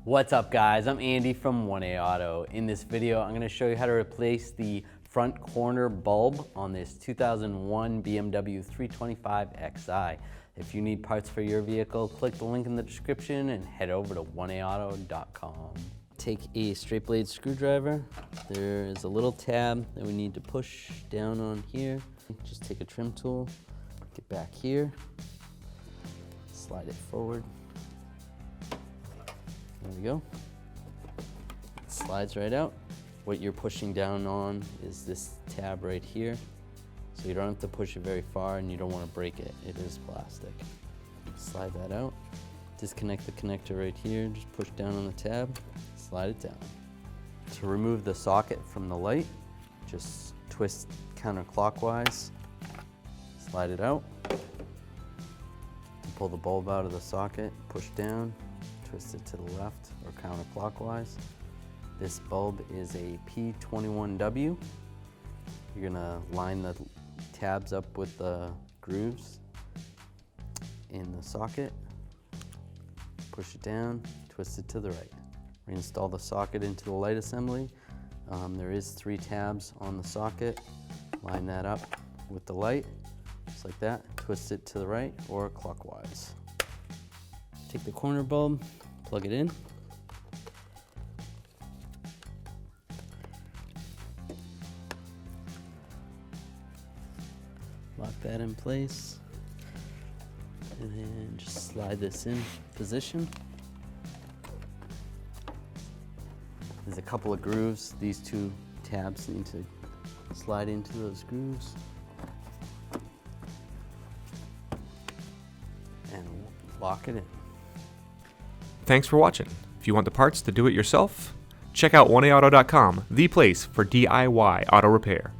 What's up guys, I'm Andy from 1A Auto. In this video, I'm going to show you how to replace the front corner bulb on this 2001 BMW 325Xi. If you need parts for your vehicle, click the link in the description and head over to 1aauto.com. Take a straight blade screwdriver. There is a little tab that we need to push down on here. Just take a trim tool, get back here, slide it forward. There we go. It slides right out. What you're pushing down on is this tab right here. So you don't have to push it very far and you don't want to break it. It is plastic. Slide that out. Disconnect the connector right here. Just push down on the tab, slide it down. To remove the socket from the light, just twist counterclockwise, slide it out. To pull the bulb out of the socket, push down, twist it to the left or counterclockwise. This bulb is a P21W. You're gonna line the tabs up with the grooves in the socket, push it down, twist it to the right. Reinstall the socket into the light assembly. There is 3 tabs on the socket. Line that up with the light, just like that. Twist it to the right or clockwise. Take the corner bulb, plug it in. Lock that in place. And then just slide this in position. There's a couple of grooves. These 2 tabs need to slide into those grooves. And lock it in. Thanks for watching. If you want the parts to do it yourself, check out 1aauto.com, the place for DIY auto repair.